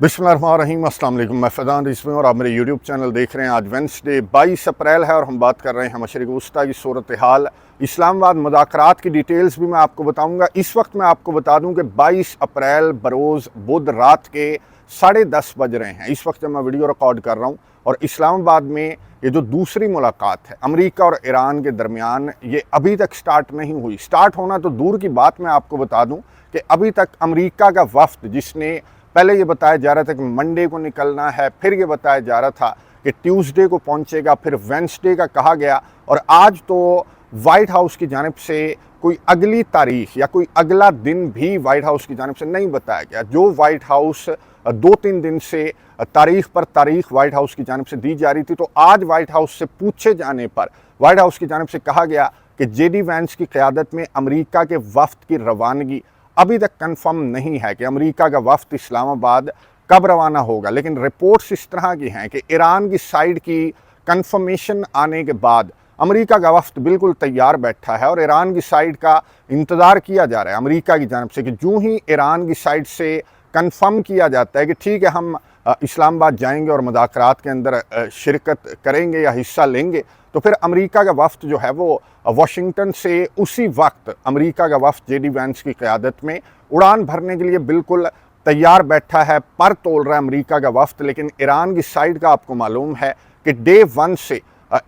बिस्मिल्लाहिर्रहमानिर्रहीम, अस्सलाम वालेकुम। मैं फ़ैज़ान रिज़वी और आप मेरे यूट्यूब चैनल देख रहे हैं। आज वेडनेसडे 22 अप्रैल है और हम बात कर रहे हैं मशरिक़ वस्ता की सूरत हाल, इस्लामाबाद मुज़ाकरात की डिटेल्स भी मैं आपको बताऊंगा। इस वक्त मैं आपको बता दूं कि 22 अप्रैल बरोज़ बुध रात के 10:30 बज रहे हैं इस वक्त जब मैं वीडियो रिकॉर्ड कर रहा हूँ। और इस्लामाबाद में ये जो दूसरी मुलाकात है अमेरिका और ईरान के दरमियान, ये अभी तक स्टार्ट नहीं हुई। स्टार्ट होना तो दूर की बात, मैं आपको बता दूं कि अभी तक अमेरिका का वफ्द, जिसने पहले ये बताया जा रहा था कि मंडे को निकलना है, फिर ये बताया जा रहा था कि ट्यूसडे को पहुंचेगा, फिर वेडनेसडे का कहा गया, और आज तो वाइट हाउस की जानिब से कोई अगली तारीख या कोई अगला दिन भी वाइट हाउस की जानिब से नहीं बताया गया। जो वाइट हाउस 2-3 दिन से तारीख पर तारीख वाइट हाउस की जानिब से दी जा रही थी, तो आज वाइट हाउस से पूछे जाने पर वाइट हाउस की जानिब से कहा गया कि जेडी वैंस की क़यादत में अमेरिका के वफ्द की रवानगी अभी तक कंफर्म नहीं है कि अमेरिका का वफ्द इस्लामाबाद कब रवाना होगा। लेकिन रिपोर्ट्स इस तरह की हैं कि ईरान की साइड की कंफर्मेशन आने के बाद अमेरिका का वफ्द बिल्कुल तैयार बैठा है और ईरान की साइड का इंतज़ार किया जा रहा है अमेरिका की जानिब से कि जो ही ईरान की साइड से कंफर्म किया जाता है कि ठीक है, हम इस्लामाबाद जाएंगे और मुज़ाकरात के अंदर शिरकत करेंगे या हिस्सा लेंगे, तो फिर अमेरिका का वफ्द जो है वो वाशिंगटन से उसी वक्त अमेरिका का वफ्द जेडी वैंस की क़यादत में उड़ान भरने के लिए बिल्कुल तैयार बैठा है, पर तोल रहा है अमेरिका का वफ्द। लेकिन ईरान की साइड का आपको मालूम है कि डे 1 से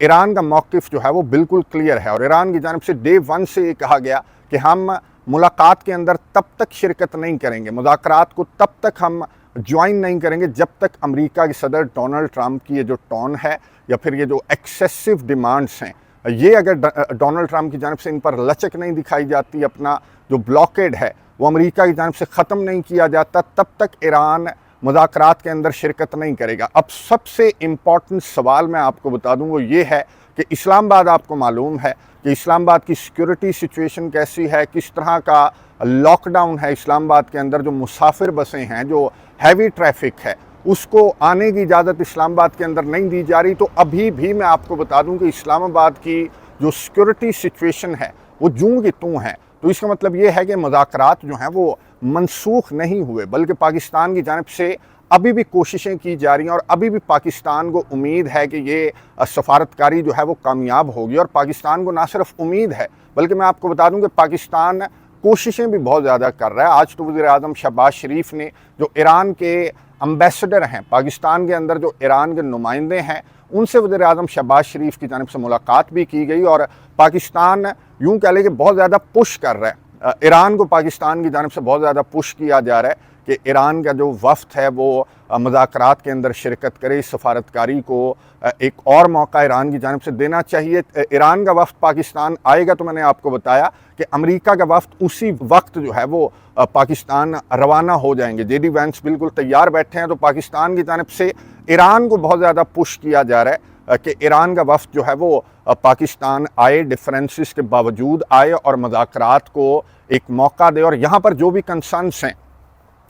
ईरान का मौक़िफ़ जो है वो बिल्कुल क्लियर है, और ईरान की जानिब से डे 1 से ये कहा गया कि हम मुलाकात के अंदर तब तक शिरकत नहीं करेंगे, मुज़ाकरात को तब तक हम ज्वाइन नहीं करेंगे जब तक अमेरिका के सदर डोनाल्ड ट्रंप की ये जो टोन है या फिर ये जो एक्सेसिव डिमांड्स हैं, ये अगर डोनाल्ड ट्रंप की जानिब से इन पर लचक नहीं दिखाई जाती, अपना जो ब्लॉकेड है वो अमेरिका की जानिब से ख़त्म नहीं किया जाता, तब तक ईरान मुज़ाकरात के अंदर शिरकत नहीं करेगा। अब सबसे इम्पॉर्टेंट सवाल मैं आपको बता दूँ वो ये है कि इस्लामाबाद, आपको मालूम है कि इस्लामाबाद की सिक्योरिटी सिचुएशन कैसी है, किस तरह का लॉकडाउन है इस्लामाबाद के अंदर। जो मुसाफिर बसें हैं, जो हैवी ट्रैफिक है, उसको आने की इजाज़त इस्लामाबाद के अंदर नहीं दी जा रही। तो अभी भी मैं आपको बता दूं कि इस्लामाबाद की जो सिक्योरिटी सिचुएशन है वो जूं की तूं है। तो इसका मतलब ये है कि मुज़ाकरात जो हैं वो मनसूख नहीं हुए, बल्कि पाकिस्तान की जानिब से अभी भी कोशिशें की जा रही हैं, और अभी भी पाकिस्तान को उम्मीद है कि ये सफारतकारी जो है वो कामयाब होगी। और पाकिस्तान को ना सिर्फ उम्मीद है, बल्कि मैं आपको बता दूं कि पाकिस्तान कोशिशें भी बहुत ज़्यादा कर रहा है। आज तो वज़ीर-ए-आज़म शहबाज शरीफ ने, जो ईरान के एम्बेसडर हैं पाकिस्तान के अंदर, जो ईरान के नुमाइंदे हैं, उनसे वज़ीर-ए-आज़म शहबाज शरीफ की जानिब से मुलाकात भी की गई। और पाकिस्तान यूँ कह लें कि बहुत ज़्यादा पुश कर रहा है ईरान को, पाकिस्तान की जानिब से बहुत ज़्यादा पुश किया जा रहा है कि ईरान का जो वफ्द है वो मुज़ाकरात के अंदर शिरकत करे। सफारतकारी को एक और मौका ईरान की जानिब से देना चाहिए। ईरान का वफ्द पाकिस्तान आएगा तो मैंने आपको बताया कि अमेरिका का वफ्द उसी वक्त जो है वो पाकिस्तान रवाना हो जाएंगे। जेडी वैंस बिल्कुल तैयार बैठे हैं। तो पाकिस्तान की जानिब से ईरान को बहुत ज़्यादा पुश किया जा रहा है कि ईरान का वफ्द जो है वो पाकिस्तान आए, डिफरेंसेस के बावजूद आए और मुज़ाकरात को एक मौका दे। और यहाँ पर जो भी कंसर्न्स हैं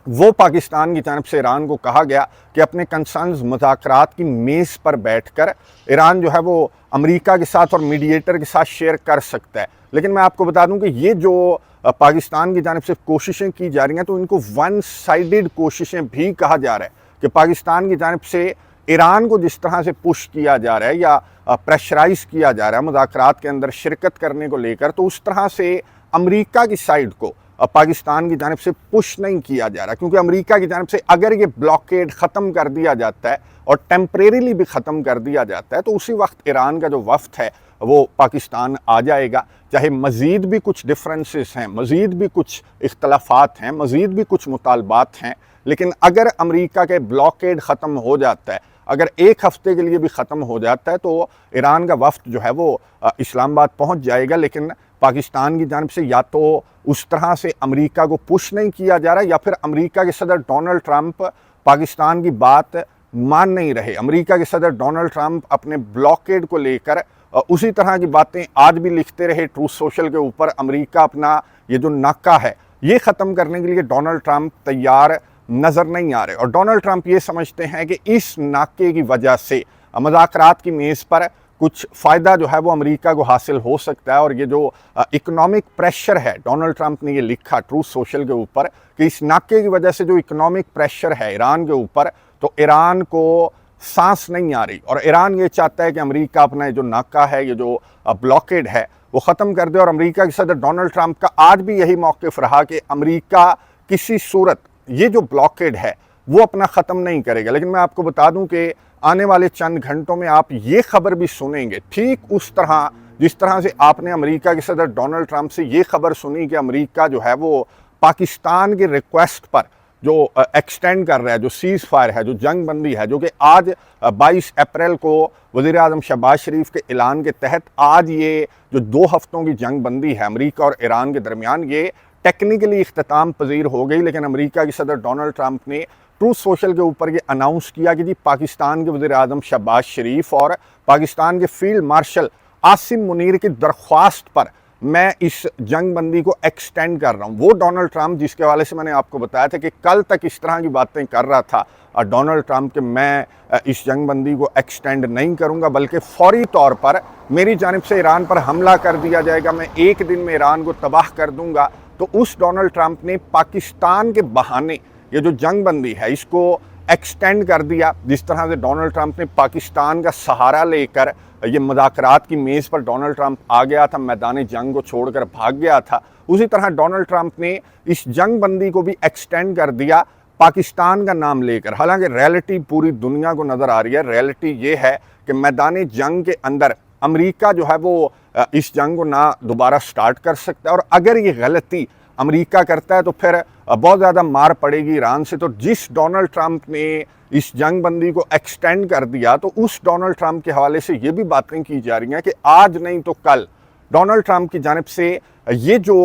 वो पाकिस्तान की जानिब से ईरान को कहा गया कि अपने कंसर्न्स मुज़ाकरात की मेज़ पर बैठकर ईरान जो है वो अमेरिका के साथ और मीडिएटर के साथ शेयर कर सकता है। लेकिन मैं आपको बता दूं कि ये जो पाकिस्तान की जानिब से कोशिशें की जा रही हैं, तो इनको वन साइडेड कोशिशें भी कहा जा रहा है कि पाकिस्तान की जानिब से ईरान को जिस तरह से पुश किया जा रहा है या प्रेशराइज़ किया जा रहा है मुज़ाकरात के अंदर शिरकत करने को लेकर, तो उस तरह से अमेरिका की साइड को पाकिस्तान की जानिब से पुश नहीं किया जा रहा। क्योंकि अमेरिका की जानिब से अगर ये ब्लॉकेड ख़त्म कर दिया जाता है और टेम्परेरीली भी ख़त्म कर दिया जाता है, तो उसी वक्त ईरान का जो वफ्द है वो पाकिस्तान आ जाएगा। चाहे मज़ीद भी कुछ डिफरेंसेस हैं, मज़ीद भी कुछ इख्तलाफात हैं, मज़ीद भी कुछ मुतालबात हैं, लेकिन अगर अमेरिका के ब्लॉकेड ख़त्म हो जाता है, अगर एक हफ़्ते के लिए भी ख़त्म हो जाता है, तो ईरान का वफ्द जो है वो इस्लामाबाद पहुँच जाएगा। लेकिन पाकिस्तान की जानिब से या तो उस तरह से अमेरिका को पुश नहीं किया जा रहा, या फिर अमेरिका के सदर डोनाल्ड ट्रंप पाकिस्तान की बात मान नहीं रहे। अमेरिका के सदर डोनाल्ड ट्रंप अपने ब्लॉकेड को लेकर उसी तरह की बातें आज भी लिखते रहे ट्रूथ सोशल के ऊपर। अमेरिका अपना ये जो नाका है ये ख़त्म करने के लिए डोनाल्ड ट्रंप तैयार नज़र नहीं आ रहे, और डोनाल्ड ट्रंप ये समझते हैं कि इस नाके की वजह से मुज़ाकरात की मेज़ पर कुछ फ़ायदा जो है वो अमेरिका को हासिल हो सकता है। और ये जो इकोनॉमिक प्रेशर है, डोनाल्ड ट्रंप ने ये लिखा ट्रूथ सोशल के ऊपर कि इस नाके की वजह से जो इकोनॉमिक प्रेशर है ईरान के ऊपर, तो ईरान को सांस नहीं आ रही और ईरान ये चाहता है कि अमेरिका अपना जो नाका है, ये जो ब्लॉकेड है वो ख़त्म कर दे। और अमेरिका के सदर डोनाल्ड ट्रंप का आज भी यही मौक़िफ़ रहा कि अमेरिका किसी सूरत ये जो ब्लॉकेड है वो अपना ख़त्म नहीं करेगा। लेकिन मैं आपको बता दूं कि आने वाले चंद घंटों में आप ये खबर भी सुनेंगे, ठीक उस तरह जिस तरह से आपने अमेरिका के सदर डोनाल्ड ट्रंप से ये खबर सुनी कि अमेरिका जो है वो पाकिस्तान की रिक्वेस्ट पर जो एक्सटेंड कर रहा है, जो सीज़ फायर है, जो जंग बंदी है, जो कि आज 22 अप्रैल को वज़ीर-ए-आज़म शहबाज शरीफ के ऐलान के तहत आज ये जो 2 हफ्तों की जंग बंदी है अमेरिका और ईरान के दरमियान, ये टेक्निकली इख्तिताम पजीर हो गई। लेकिन अमेरिका के सदर डोनाल्ड ट्रंप ने ट्रूथ सोशल के ऊपर ये अनाउंस किया कि जी पाकिस्तान के वज़ीर-ए-आज़म शहबाज शरीफ और पाकिस्तान के फील्ड मार्शल आसिम मुनीर की दरख्वास्त पर मैं इस जंग बंदी को एक्सटेंड कर रहा हूँ। वो डोनाल्ड ट्रंप जिसके हवाले से मैंने आपको बताया था कि कल तक इस तरह की बातें कर रहा था और डोनाल्ड ट्रंप कि मैं इस जंग बंदी को एक्सटेंड नहीं करूँगा, बल्कि फौरी तौर पर मेरी जानिब से ईरान पर हमला कर दिया जाएगा, मैं एक दिन में ईरान को तबाह कर दूँगा। तो उस डोनाल्ड ट्रंप ने पाकिस्तान के बहाने ये जो जंग बंदी है इसको एक्सटेंड कर दिया। जिस तरह से डोनाल्ड ट्रंप ने पाकिस्तान का सहारा लेकर ये मुज़ाकरात की मेज़ पर डोनाल्ड ट्रंप आ गया था, मैदान जंग को छोड़कर भाग गया था, उसी तरह डोनाल्ड ट्रंप ने इस जंग बंदी को भी एक्सटेंड कर दिया पाकिस्तान का नाम लेकर। हालांकि रियलिटी पूरी दुनिया को नज़र आ रही है, रियलिटी ये है कि मैदान जंग के अंदर अमेरिका जो है वो इस जंग को ना दोबारा स्टार्ट कर सकता है और अगर ये गलती अमेरिका करता है तो फिर बहुत ज़्यादा मार पड़ेगी ईरान से। तो जिस डोनाल्ड ट्रंप ने इस जंग बंदी को एक्सटेंड कर दिया, तो उस डोनाल्ड ट्रंप के हवाले से ये भी बातें की जा रही हैं कि आज नहीं तो कल डोनाल्ड ट्रंप की जानिब से ये जो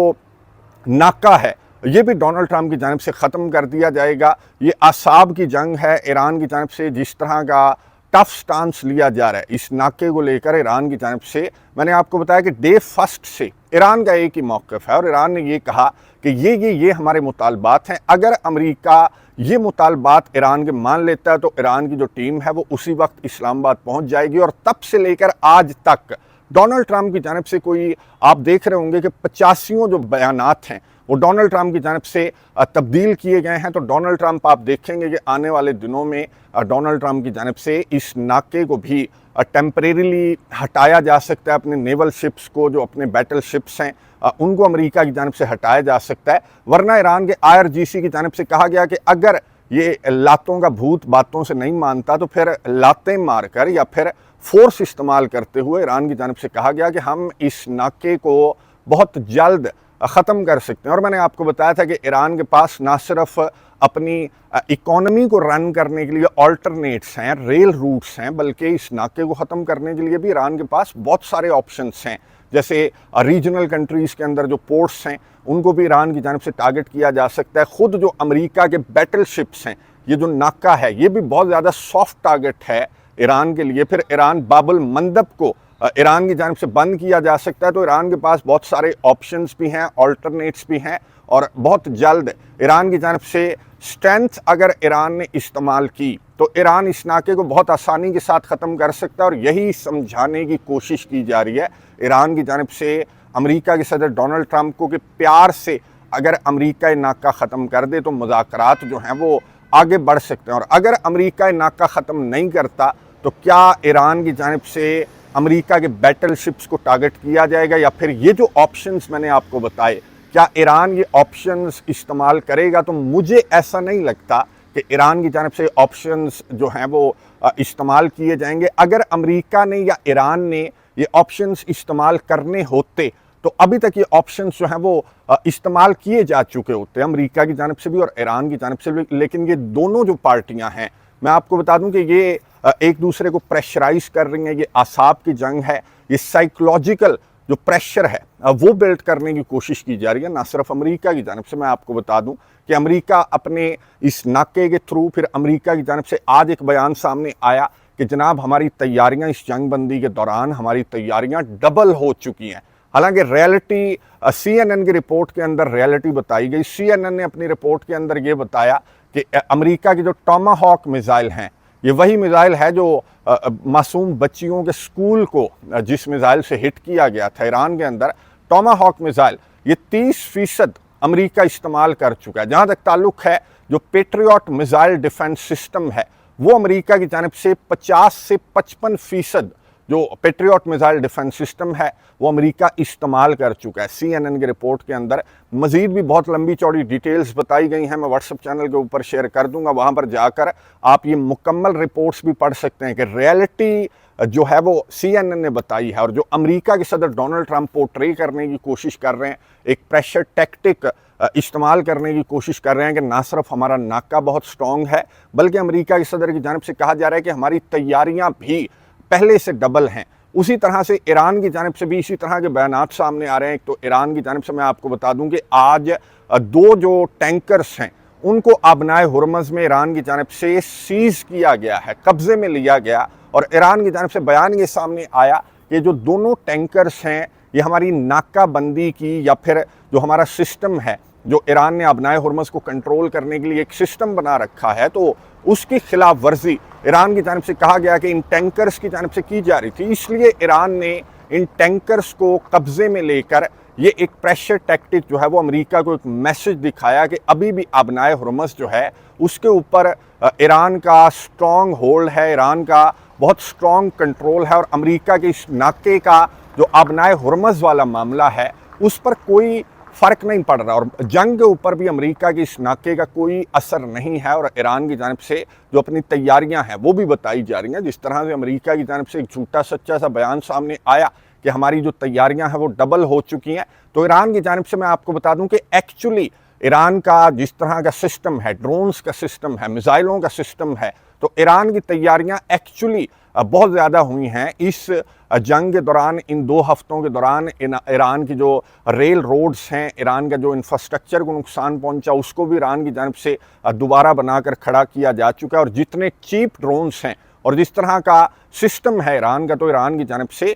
नाका है ये भी डोनाल्ड ट्रंप की जानिब से ख़त्म कर दिया जाएगा। ये आसाब की जंग है, ईरान की जानिब से जिस तरह का टफ स्टांस लिया जा रहा है इस नाके को लेकर ईरान की जानिब से। मैंने आपको बताया कि डे फर्स्ट से ईरान का एक ही मौक़िफ़ है और ईरान ने ये कहा कि ये हमारे मुतालबात हैं। अगर अमेरिका ये मुतालबात ईरान के मान लेता है तो ईरान की जो टीम है वो उसी वक्त इस्लामाबाद पहुंच जाएगी। और तब से लेकर आज तक डोनाल्ड ट्रंप की जानिब से कोई आप देख रहे होंगे कि 85 जो बयानात हैं वो डोनाल्ड ट्रंप की जानिब से तब्दील किए गए हैं। तो डोनाल्ड ट्रंप आप देखेंगे कि आने वाले दिनों में डोनाल्ड ट्रंप की जानिब से इस नाके को भी टेम्परेरीली हटाया जा सकता है। अपने नेवल शिप्स को, जो अपने बैटल शिप्स हैं उनको अमेरिका की जानिब से हटाया जा सकता है। वरना ईरान के IRGC की जानिब से कहा गया कि अगर ये लातों का भूत बातों से नहीं मानता तो फिर लातें मारकर या फिर फोर्स इस्तेमाल करते हुए ईरान की जानिब से कहा गया कि हम इस नाके को बहुत जल्द ख़त्म कर सकते हैं। और मैंने आपको बताया था कि ईरान के पास ना सिर्फ अपनी इकोनॉमी को रन करने के लिए ऑल्टरनेट्स हैं, रेल रूट्स हैं, बल्कि इस नाके को ख़त्म करने के लिए भी ईरान के पास बहुत सारे ऑप्शंस हैं। जैसे रीजनल कंट्रीज़ के अंदर जो पोर्ट्स हैं उनको भी ईरान की जानिब से टारगेट किया जा सकता है। ख़ुद जो अमेरिका के बैटल शिप्स हैं, ये जो नाका है ये भी बहुत ज़्यादा सॉफ्ट टारगेट है ईरान के लिए। फिर ईरान बाबुल मंदब को ईरान की जानिब से बंद किया जा सकता है। तो ईरान के पास बहुत सारे ऑप्शंस भी हैं, ऑल्टरनेट्स भी हैं और बहुत जल्द ईरान की जानिब से स्ट्रेंथ अगर ईरान ने इस्तेमाल की तो ईरान इस नाके को बहुत आसानी के साथ ख़त्म कर सकता है। और यही समझाने की कोशिश की जा रही है ईरान की जानिब से अमेरिका के सदर डोनाल्ड ट्रंप को कि प्यार से अगर अमेरिका ये नाका ख़त्म कर दे तो मुज़ाकरात जो हैं वो आगे बढ़ सकते हैं। और अगर अमेरिका ये नाका ख़त्म नहीं करता तो क्या ईरान की जानिब से अमेरिका के बैटल शिप्स को टारगेट किया जाएगा या फिर ये जो ऑप्शंस मैंने आपको बताए क्या ईरान ये ऑप्शंस इस्तेमाल करेगा? तो मुझे ऐसा नहीं लगता कि ईरान की जानिब से ऑप्शंस जो हैं वो इस्तेमाल किए जाएंगे। अगर अमेरिका ने या ईरान ने ये ऑप्शंस इस्तेमाल करने होते तो अभी तक ये ऑप्शंस जो हैं वो इस्तेमाल किए जा चुके होते, अमेरिका की जानिब से भी और ईरान की जानिब से भी। लेकिन ये दोनों जो पार्टियां हैं, मैं आपको बता दूं कि ये एक दूसरे को प्रेशराइज कर रही हैं। ये आसाब की जंग है, ये साइकोलॉजिकल जो प्रेशर है वो बिल्ड करने की कोशिश की जा रही है। ना सिर्फ अमेरिका की जानिब से, मैं आपको बता दूं कि अमेरिका अपने इस नाके के थ्रू, फिर अमेरिका की जानिब से आज एक बयान सामने आया कि जनाब हमारी तैयारियां इस जंग बंदी के दौरान हमारी तैयारियां डबल हो चुकी हैं। हालांकि रियलिटी CNN की रिपोर्ट के अंदर रियलिटी बताई गई। CNN ने अपनी रिपोर्ट के अंदर ये बताया कि अमेरिका के जो टॉमाहॉक मिसाइल हैं ये वही मिसाइल है जो मासूम बच्चियों के स्कूल को जिस मिसाइल से हिट किया गया था ईरान के अंदर, टोमाहॉक मिसाइल, ये 30% अमेरिका इस्तेमाल कर चुका है। जहाँ तक ताल्लुक है जो पेट्रियट मिसाइल डिफेंस सिस्टम है, वो अमेरिका की जानिब से 50 से 55% जो पेट्रियट मिसाइल डिफेंस सिस्टम है वो अमेरिका इस्तेमाल कर चुका है। CNN की रिपोर्ट के अंदर मज़ीद भी बहुत लंबी चौड़ी डिटेल्स बताई गई हैं, मैं व्हाट्सएप चैनल के ऊपर शेयर कर दूंगा, वहाँ पर जाकर आप ये मुकम्मल रिपोर्ट्स भी पढ़ सकते हैं कि रियलिटी जो है वो CNN ने बताई है। और जो अमेरिका के सदर डोनाल्ड ट्रंप पोर्ट्रे करने की कोशिश कर रहे हैं, एक प्रेशर टैक्टिक इस्तेमाल करने की कोशिश कर रहे हैं कि ना सिर्फ हमारा नाका बहुत स्ट्रॉन्ग है, बल्कि अमेरिका के सदर की जानिब से कहा जा रहा है कि हमारी तैयारियां भी पहले से डबल हैं। उसी तरह से ईरान की जानिब से भी इसी तरह के बयानात सामने आ रहे हैं। तो ईरान की जानिब से मैं आपको बता दूं कि आज 2 जो टैंकर्स हैं उनको आबनाए हुरमज़ में ईरान की जानिब से सीज़ किया गया है, कब्ज़े में लिया गया। और ईरान की जानिब से बयान ये सामने आया कि जो दोनों टैंकर्स हैं ये हमारी नाकाबंदी की या फिर जो हमारा सिस्टम है, जो ईरान ने आबनाए हुरमज़ को कंट्रोल करने के लिए एक सिस्टम बना रखा है, तो उसकी खिलाफ वर्जी ईरान की जानिब से कहा गया कि इन टैंकर्स की जानिब से की जा रही थी। इसलिए ईरान ने इन टैंकर्स को कब्जे में लेकर ये एक प्रेशर टैक्टिक जो है वो अमेरिका को एक मैसेज दिखाया कि अभी भी आबनाए हुरमज़ जो है उसके ऊपर ईरान का स्ट्रॉन्ग होल्ड है, ईरान का बहुत स्ट्रॉन्ग कंट्रोल है। और अमेरिका के इस नाके का जो आबनाए हुरमज़ वाला मामला है उस पर कोई फ़र्क नहीं पड़ रहा और जंग के ऊपर भी अमेरिका के इस नाके का कोई असर नहीं है। और ईरान की जानिब से जो अपनी तैयारियां हैं वो भी बताई जा रही हैं। जिस तरह से अमेरिका की जानिब से एक झूठा सच्चा सा बयान सामने आया कि हमारी जो तैयारियां हैं वो डबल हो चुकी हैं, तो ईरान की जानिब से मैं आपको बता दूं कि एक्चुअली ईरान का जिस तरह का सिस्टम है, ड्रोन्स का सिस्टम है, मिसाइलों का सिस्टम है, तो ईरान की तैयारियां एक्चुअली बहुत ज़्यादा हुई हैं इस जंग के दौरान। इन 2 हफ्तों के दौरान ईरान की जो रेल रोड्स हैं, ईरान का जो इंफ्रास्ट्रक्चर को नुकसान पहुंचा उसको भी ईरान की जानिब से दोबारा बनाकर खड़ा किया जा चुका है। और जितने चीप ड्रोन्स हैं और जिस तरह का सिस्टम है ईरान का, तो ईरान की जानिब से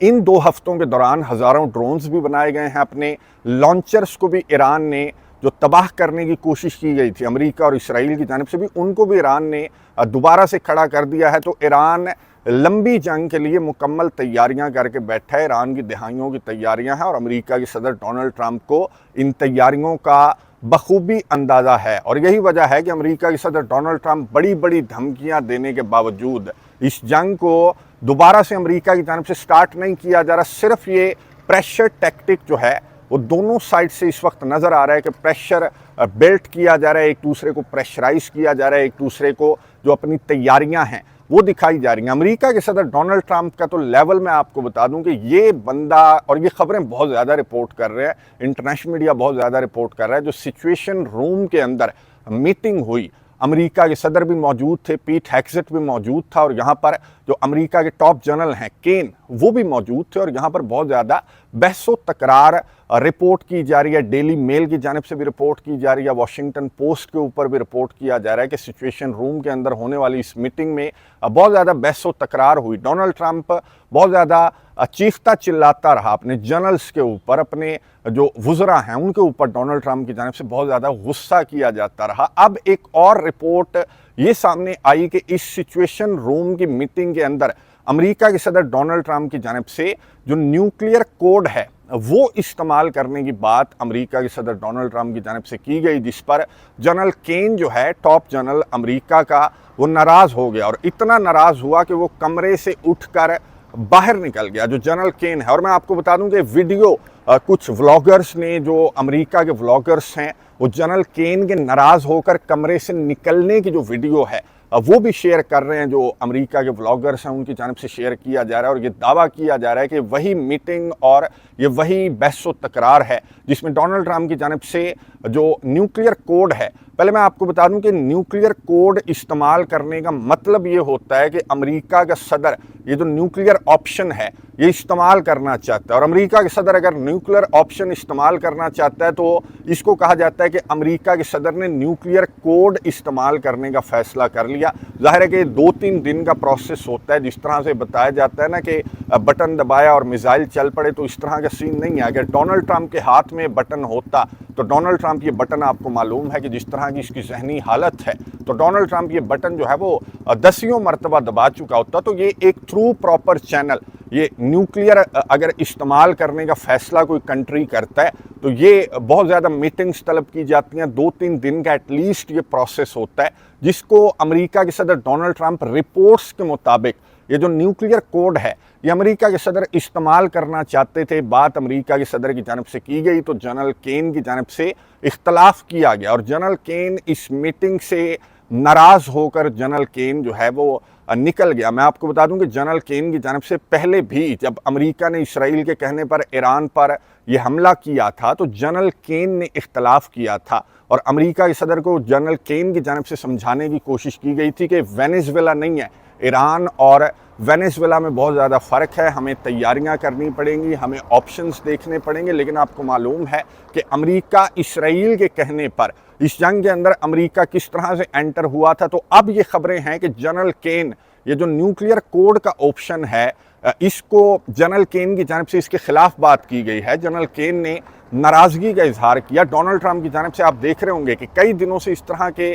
इन 2 हफ्तों के दौरान हज़ारों ड्रोन्स भी बनाए गए हैं। अपने लॉन्चर्स को भी ईरान ने जो तबाह करने की कोशिश की गई थी अमेरिका और इसराइल की जानिब से भी, उनको भी ईरान ने दोबारा से खड़ा कर दिया है। तो ईरान लंबी जंग के लिए मुकम्मल तैयारियां करके बैठा है। ईरान की दहाइयों की तैयारियां हैं और अमेरिका के सदर डोनाल्ड ट्रंप को इन तैयारियों का बखूबी अंदाज़ा है। और यही वजह है कि अमेरिका के सदर डोनाल्ड ट्रंप बड़ी बड़ी धमकियां देने के बावजूद इस जंग को दोबारा से अमेरिका की जानिब से स्टार्ट नहीं किया जा रहा। सिर्फ ये प्रेशर टैक्टिक जो है वो दोनों साइड से इस वक्त नज़र आ रहा है कि प्रेशर बिल्ट किया जा रहा है, एक दूसरे को प्रेशराइज किया जा रहा है, एक दूसरे को जो अपनी तैयारियां हैं वो दिखाई जा रही हैं। अमेरिका के सदर डोनाल्ड ट्रंप का तो लेवल मैं आपको बता दूं कि ये बंदा, और ये खबरें बहुत ज़्यादा रिपोर्ट कर रहे हैं, इंटरनेशनल मीडिया बहुत ज़्यादा रिपोर्ट कर रहा है, जो सिचुएशन रूम के अंदर मीटिंग हुई, अमेरिका के सदर भी मौजूद थे, पीट हेग्सेट भी मौजूद था और यहाँ पर जो अमेरिका के टॉप जनरल हैं केन, वो भी मौजूद थे। और यहाँ पर बहुत ज़्यादा बहसो तकरार रिपोर्ट की जा रही है। डेली मेल की जानिब से भी रिपोर्ट की जा रही है, वॉशिंगटन पोस्ट के ऊपर भी रिपोर्ट किया जा रहा है कि सिचुएशन रूम के अंदर होने वाली इस मीटिंग में बहुत ज़्यादा बहसो तकरार हुई। डोनाल्ड ट्रंप बहुत ज़्यादा चीखता चिल्लाता रहा अपने जनरल्स के ऊपर, अपने जो वुज़रा हैं उनके ऊपर डोनाल्ड ट्रंप की जानिब से बहुत ज़्यादा गुस्सा किया जाता रहा। अब एक और रिपोर्ट ये सामने आई कि इस सिचुएशन रूम की मीटिंग के अंदर अमेरिका के सदर डोनाल्ड ट्रंप की जानिब से जो न्यूक्लियर कोड है वो इस्तेमाल करने की बात अमेरिका के सदर डोनाल्ड ट्रंप की जानिब से की गई, जिस पर जनरल केन जो है टॉप जनरल अमेरिका का, वो नाराज़ हो गया और इतना नाराज़ हुआ कि वो कमरे से उठकर बाहर निकल गया, जो जनरल केन है। और मैं आपको बता दूं कि वीडियो कुछ व्लॉगर्स ने, जो अमेरिका के व्लॉगर्स हैं, वो जनरल केन के नाराज़ होकर कमरे से निकलने की जो वीडियो है वो भी शेयर कर रहे हैं। जो अमेरिका के व्लॉगर्स हैं उनकी जानिब से शेयर किया जा रहा है और ये दावा किया जा रहा है कि वही मीटिंग और ये वही बहसो तकरार है जिसमें डोनाल्ड ट्रंप की जानिब से जो न्यूक्लियर कोड है, पहले मैं आपको बता दूं कि न्यूक्लियर कोड इस्तेमाल करने का मतलब ये होता है कि अमेरिका का सदर ये जो न्यूक्लियर ऑप्शन है ये इस्तेमाल करना चाहता है। और अमेरिका के सदर अगर न्यूक्लियर ऑप्शन इस्तेमाल करना चाहता है तो इसको कहा जाता है कि अमेरिका के सदर ने न्यूक्लियर कोड इस्तेमाल करने का फैसला कर लिया। दिया। ज़ाहिर है कि 2-3 दिन का प्रोसेस होता है। जिस तरह से बताया जाता है ना कि बटन दबाया और मिसाइल चल पड़े, तो इस तरह का सीन नहीं है। अगर डोनाल्ड ट्रंप के हाथ में बटन होता तो डोनाल्ड ट्रंप ये बटन, आपको मालूम है कि जिस तरह की इसकी ज़हनी हालत है, तो डोनाल्ड ट्रंप ये बटन जो है वो 10 मरतबा दबा चुका होता। तो ये एक थ्रू प्रॉपर चैनल, ये न्यूक्लियर अगर इस्तेमाल करने का फैसला कोई कंट्री करता है तो ये बहुत ज़्यादा मीटिंग्स तलब की जाती हैं। 2-3 दिन का एटलीस्ट ये प्रोसेस होता है, जिसको अमेरिका के सदर डोनाल्ड ट्रंप रिपोर्ट्स के मुताबिक ये जो न्यूक्लियर कोड है ये अमेरिका के सदर इस्तेमाल करना चाहते थे। बात अमेरिका के सदर की जानब से की गई तो जनरल केन की जानब से इख्तलाफ किया गया और जनरल केन इस मीटिंग से नाराज़ होकर जनरल केन जो है वो निकल गया। मैं आपको बता दूं कि जनरल केन की जानब से पहले भी जब अमेरिका ने इसराइल के कहने पर ईरान पर यह हमला किया था तो जनरल केन ने इख्तलाफ किया था और अमेरिका के सदर को जनरल केन की जानब से समझाने की कोशिश की गई थी कि वेनेजुएला नहीं है, ईरान और वेनेजुएला में बहुत ज़्यादा फ़र्क है, हमें तैयारियां करनी पड़ेंगी, हमें ऑप्शंस देखने पड़ेंगे। लेकिन आपको मालूम है कि अमेरिका इसराइल के कहने पर इस जंग के अंदर अमेरिका किस तरह से एंटर हुआ था। तो अब ये खबरें हैं कि जनरल केन, ये जो न्यूक्लियर कोड का ऑप्शन है, इसको जनरल केन की जानब से इसके खिलाफ बात की गई है। जनरल केन ने नाराज़गी का इजहार किया डोनाल्ड ट्रंप की जानब से। आप देख रहे होंगे कि कई दिनों से इस तरह के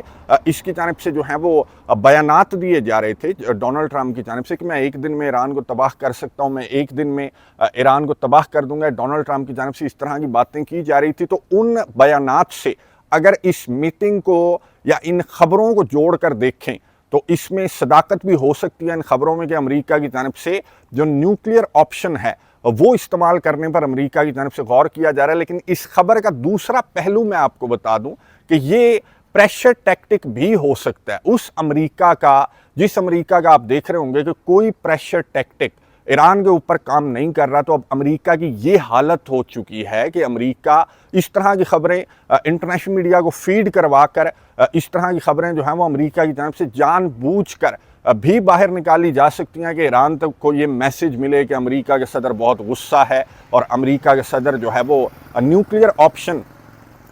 इसकी जानब से जो हैं वो बयानात दिए जा रहे थे डोनाल्ड ट्रंप की जानब से कि मैं एक दिन में ईरान को तबाह कर सकता हूं, मैं एक दिन में ईरान को तबाह कर दूंगा। डोनाल्ड ट्रंप की जानब से इस तरह की बातें की जा रही थी। तो उन बयानात से अगर इस मीटिंग को या इन खबरों को जोड़कर देखें तो इसमें सदाकत भी हो सकती है इन खबरों में कि अमेरिका की जानब से जो न्यूक्लियर ऑप्शन है वो इस्तेमाल करने पर अमेरिका की जानब से गौर किया जा रहा है। लेकिन इस खबर का दूसरा पहलू मैं आपको बता दूं कि ये प्रेशर टैक्टिक भी हो सकता है उस अमेरिका का, जिस अमेरिका का आप देख रहे होंगे कि कोई प्रेशर टैक्टिक ईरान के ऊपर काम नहीं कर रहा। तो अब अमेरिका की ये हालत हो चुकी है कि अमेरिका इस तरह की खबरें इंटरनेशनल मीडिया को फीड करवा कर इस तरह की खबरें जो हैं वो अमेरिका की जानब से जानबूझकर भी बाहर निकाली जा सकती हैं कि ईरान तक को ये मैसेज मिले कि अमेरिका के सदर बहुत गुस्सा है और अमेरिका के सदर जो है वो न्यूक्लियर ऑप्शन,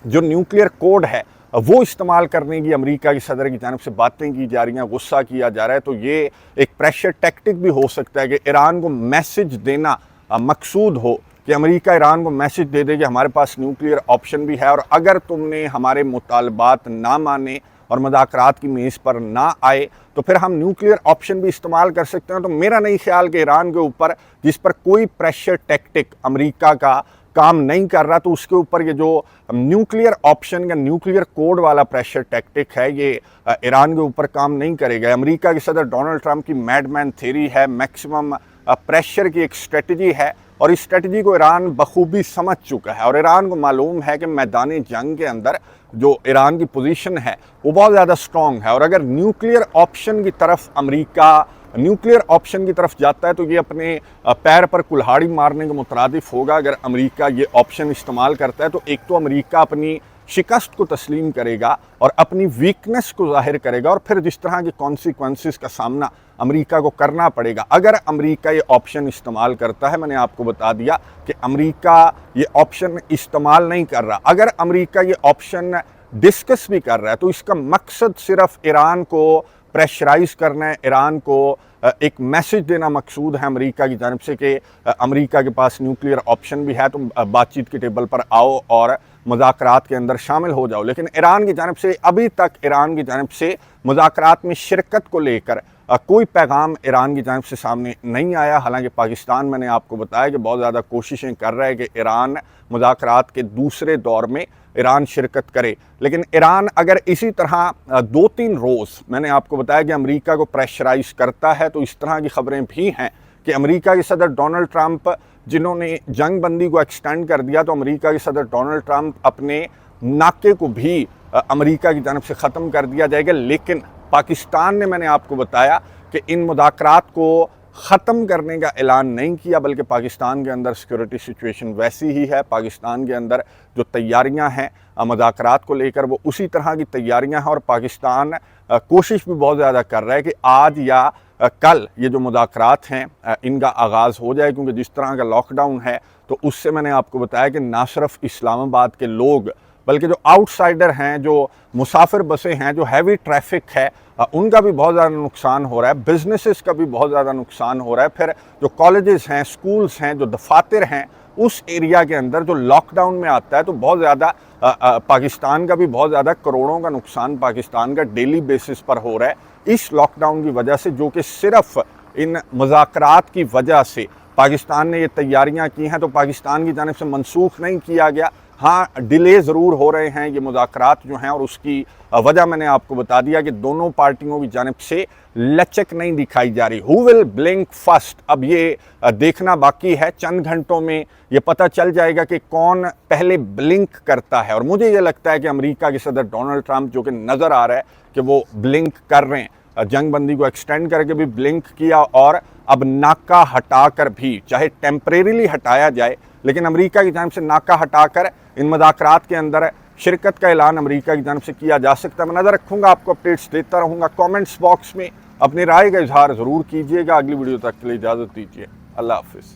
जो न्यूक्लियर कोड है वो इस्तेमाल करने की अमेरिका की सदर की जानब से बातें की जा रही हैं, गुस्सा किया जा रहा है। तो ये एक प्रेशर टैक्टिक भी हो सकता है कि ईरान को मैसेज देना मकसूद हो कि अमेरिका ईरान को मैसेज दे दे कि हमारे पास न्यूक्लियर ऑप्शन भी है और अगर तुमने हमारे मुतालबात ना माने और मुज़ाकरात की मेज़ पर ना आए तो फिर हम न्यूक्लियर ऑप्शन भी इस्तेमाल कर सकते हैं। तो मेरा नहीं ख्याल कि ईरान के ऊपर जिस पर कोई प्रेशर टैक्टिक अमेरिका का काम नहीं कर रहा, तो उसके ऊपर ये जो न्यूक्लियर ऑप्शन या न्यूक्लियर कोड वाला प्रेशर टैक्टिक है ये ईरान के ऊपर काम नहीं करेगा। अमेरिका के सदर डोनाल्ड ट्रंप की मैडमैन थ्योरी है, मैक्सिमम प्रेशर की एक स्ट्रेटजी है और इस स्ट्रेटजी को ईरान बखूबी समझ चुका है और ईरान को मालूम है कि मैदान जंग के अंदर जो ईरान की पोजीशन है वो बहुत ज़्यादा स्ट्रॉन्ग है और अगर न्यूक्लियर ऑप्शन की तरफ अमेरिका न्यूक्लियर ऑप्शन की तरफ जाता है तो ये अपने पैर पर कुल्हाड़ी मारने के मुतरादिफ होगा। अगर अमेरिका ये ऑप्शन इस्तेमाल करता है तो एक तो अमेरिका अपनी शिकस्त को तस्लीम करेगा और अपनी वीकनेस को जाहिर करेगा और फिर जिस तरह के कॉन्सिक्वेंसेस का सामना अमेरिका को करना पड़ेगा। अगर अमेरिका ये ऑप्शन इस्तेमाल करता है, मैंने आपको बता दिया कि अमेरिका ये ऑप्शन इस्तेमाल नहीं कर रहा, अगर अमेरिका ये ऑप्शन डिस्कस भी कर रहा है तो इसका मकसद सिर्फ ईरान को प्रेशराइज करना है, ईरान को एक मैसेज देना मकसूद है अमेरिका की जानब से कि अमेरिका के पास न्यूक्लियर ऑप्शन भी है, तुम बातचीत के टेबल पर आओ और मुज़ाकरात के अंदर शामिल हो जाओ। लेकिन ईरान की जानब से अभी तक ईरान की जानब से मुज़ाकरात में शिरकत को लेकर कोई पैगाम ईरान की जानब से सामने नहीं आया। हालांकि पाकिस्तान, मैंने आपको बताया कि बहुत ज़्यादा कोशिशें कर रहा है कि ईरान मुज़ाकरात के दूसरे दौर में ईरान शिरकत करे, लेकिन ईरान अगर इसी तरह 2-3 रोज़, मैंने आपको बताया कि अमेरिका को प्रेशराइज करता है, तो इस तरह की खबरें भी हैं कि अमेरिका के सदर डोनाल्ड ट्रंप जिन्होंने जंग बंदी को एक्सटेंड कर दिया, तो अमेरिका के सदर डोनाल्ड ट्रंप अपने नाके को भी अमेरिका की जानब से ख़त्म कर दिया जाएगा। लेकिन पाकिस्तान ने, मैंने आपको बताया कि इन मुज़ाकरात को ख़त्म करने का ऐलान नहीं किया, बल्कि पाकिस्तान के अंदर सिक्योरिटी सिचुएशन वैसी ही है। पाकिस्तान के अंदर जो तैयारियां हैं मुज़ाकरात को लेकर वो उसी तरह की तैयारियां हैं और पाकिस्तान कोशिश भी बहुत ज़्यादा कर रहा है कि आज या कल ये जो मुज़ाकरात हैं इनका आगाज़ हो जाए, क्योंकि जिस तरह का लॉकडाउन है तो उससे मैंने आपको बताया कि ना सिर्फ इस्लामाबाद के लोग बल्कि जो आउटसाइडर हैं, जो मुसाफिर बसें हैं, जो हैवी ट्रैफिक है, उनका भी बहुत ज़्यादा नुकसान हो रहा है, बिजनेसेस का भी बहुत ज़्यादा नुकसान हो रहा है। फिर जो कॉलेजेस हैं, स्कूल्स हैं, जो दफातर हैं, उस एरिया के अंदर जो लॉकडाउन में आता है तो बहुत ज़्यादा पाकिस्तान का भी बहुत ज़्यादा करोड़ों का नुकसान पाकिस्तान का डेली बेसिस पर हो रहा है इस लॉकडाउन की वजह से, जो कि सिर्फ इन मुज़ाकरात की वजह से पाकिस्तान ने ये तैयारियां की हैं, तो पाकिस्तान की जानिब से मनसूख नहीं किया गया। हाँ, डिले ज़रूर हो रहे हैं ये मुज़ाकरात जो हैं, और उसकी वजह मैंने आपको बता दिया कि दोनों पार्टियों की जानिब से लचक नहीं दिखाई जा रही। हु विल ब्लिंक फर्स्ट, अब ये देखना बाकी है। चंद घंटों में ये पता चल जाएगा कि कौन पहले ब्लिंक करता है, और मुझे ये लगता है कि अमेरिका के सदर डोनाल्ड ट्रंप, जो कि नज़र आ रहा है कि वो ब्लिंक कर रहे हैं, जंग बंदी को एक्सटेंड करके भी ब्लिंक किया, और अब नाका हटाकर भी, चाहे टेम्परेरीली हटाया जाए, लेकिन अमेरिका की जानिब से नाका हटाकर इन मुज़ाकरात के अंदर शिरकत का ऐलान अमेरिका की जानिब से किया जा सकता है। मैं नज़र रखूँगा, आपको अपडेट्स देता रहूँगा। कमेंट्स बॉक्स में अपनी राय का इजहार ज़रूर कीजिएगा। अगली वीडियो तक के लिए इजाज़त दीजिए। अल्लाह हाफिज़।